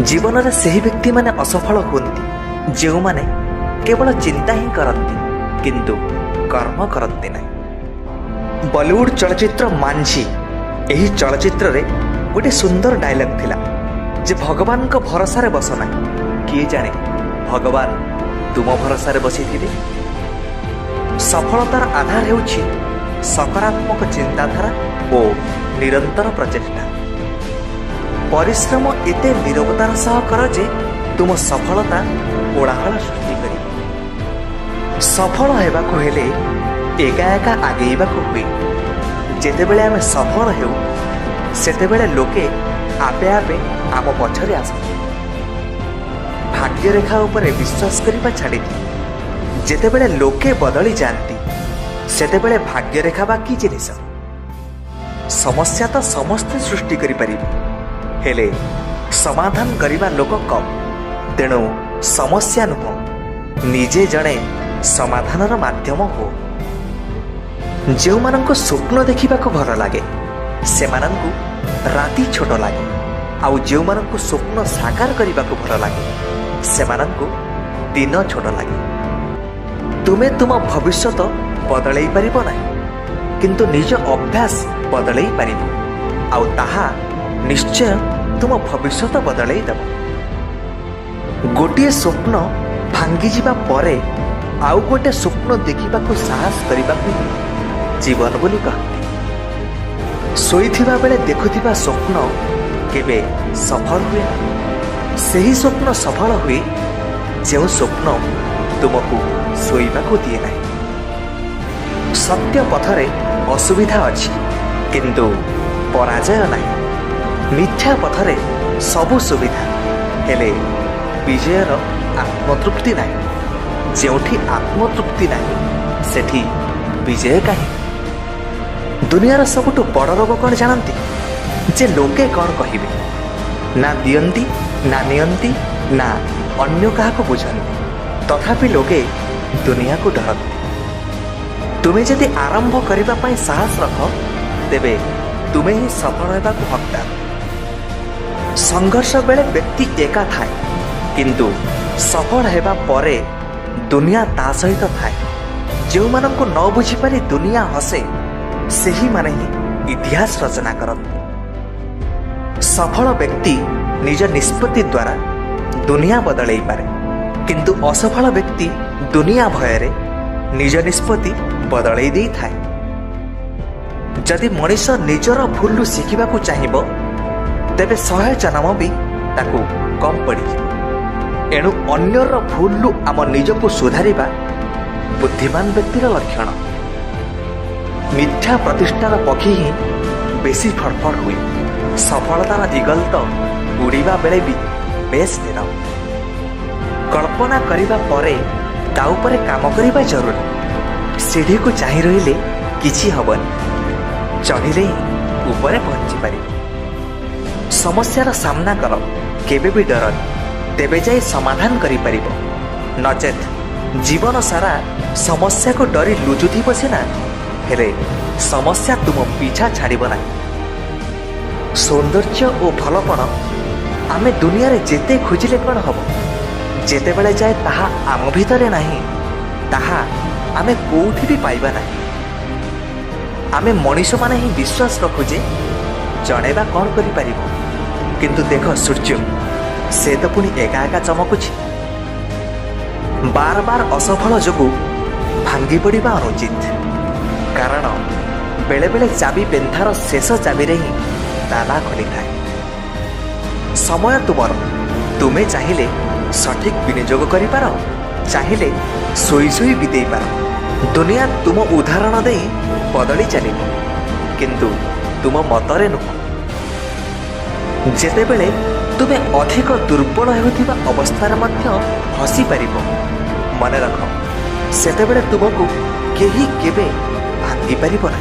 जीवन में सही व्यक्ति माने असफल हुंती जो माने केवल चिंता ही करती किंतु कर्म करती नहीं। बॉलीवुड चलचित्र मांझी यही चलचित्र रे गोटे सुंदर डायलॉग थिला जे भगवान को भरोसा रे बस ना किए जाने भगवान तुम भरोसा रे बसी थिले। सफलतार आधार हेउछि सकारात्मक चिंताधारा और निरंतर प्रचेष्टा। परिश्रम एते निरवतार सह कर जे तुम सफलता कोलाहल सृष्टि करी। सफल हेबाकु हेले एका एका आगेइबाकु हुए। जेतेबेले आमे सफल हेउ सेतेबेले लोके आपे आपे आम पछरे आसते। भाग्य रेखा उपरे विश्वास करिबा छाड़ी दी। जेतेबेले लोके बदली जानती सेतेबेले भाग्य रेखा बाकी जिनिस। समस्या तो समस्ते सृष्टि करि परिबे हेले समाधान करिबा लोक कम। तेणु समस्या नुह निजे जणे समाधानर माध्यम हो। जो माननको स्वप्न देखिबाको भल लागे से माननको राति छोट लागे आउ जो माननको स्वप्न साकार करिबाको भल लागे से माननको दिन छोट लागे। तुमे तुम भविष्य तो बदलई परिबो नाही किंतु निज अभ्यास बदलई परिबो आउ ताहा निश्चय तुम भविष्य तो बदलई देव। गोटे स्वप्न भांगी जिबा परे आउ गोटे स्वप्न देखिबाकू साहस करिबाकू जीवन बोली कहते। सोईथिबा बेले देखुथिबा स्वप्न केबे सफल हुए ना। सही स्वप्न सफल हुए जो स्वप्न तुमको सोईबाकू दिए नहीं। सत्य पथरे असुविधा अछि किंतु पराजय नहीं। मिथ्या पथरे सबु सुविधा हेले विजयर आत्मतृप्ति नहीं। जेउठी आत्मतृप्ति नहीं सेठी विजय कहीं। दुनियार सबुठु बड़ रोग कौन जानती जे लोके कौन कहिबे ना दियंती ना नियंती ना अन्य काहाको बुझंती तथापि लोके दुनिया को डरती। तुमे जदि आरंभ करिबा पई साहस रख तेबे तुमे ही सफल हेबाकू हकदार। संघर्ष बेले व्यक्ति एका थाए किंतु सफल हेबा परे दुनिया ता सहित थाए। जो माननको न बुझी पारी दुनिया हसे सेही माने ही इतिहास रचना करती। सफल व्यक्ति निज निष्पत्ति द्वारा दुनिया बदलई पारे किंतु असफल व्यक्ति दुनिया भयरे निज निष्पत्ति बदलई देई थाए। जदि मनीष निजर भूलु शिखिबाकू चाहिबो तेबे 100 जन्म भी ताकू कम पड़ी। एणु अन्यर भूलु आम निजको सुधारिबा बुद्धिमान व्यक्तिर लक्षण। मिथ्या प्रतिष्ठार पक्षी ही बेसी फड़फड़ हुए। सफलतार इगल तो उड़ीबा बेले भी बेस निरव। कल्पना करिबा परे ता उपरे काम करिबा जरूरी। सीढ़ी को चाहि रहिले किछि हबनी चढ़िले ही ऊपरे पहुंची पारिबे। समस्यार सामना कर केबे भी डर तेबे जाई समाधान करि परिबो। नचेत जीवन सारा समस्या को डरी लुचुथी बसिना हेले समस्या तुम पीछा छाड़िब ना। सौंदर्य और भलपण आमे दुनिया रे जेते खोजिले कौन हम जेते बेले जाए ताहा आम भितरे नहीं ताहा आमे कोउठी भी पाइबा नहीं। आमे मनीष माने ही विश्वास रखुजे जणेबा कौन करि परिबो किंतु देख सूर्य से तो पुणी एका एका चमकुछि। बार बार असफल जोगु भांगी पड़िबा अनुचित कारण बेले बेले चाबी पेंथार शेष चाबी रे ही ताला खोली थाए। समय तुमर तुमे चाहिए सठिक विनियोग करि पार चाहिए सोई सोई बितेई पार। दुनिया तुम उदाहरण दे बदली चलिबो किंतु तुम मतरे नुह। जेतेबेले तुमे अधिक दुर्बल हेउथिबा अवस्थार मध्य हसी पारिबो मने रख सेतेबेले तुमको केही केबे भांगी पारिबो ना।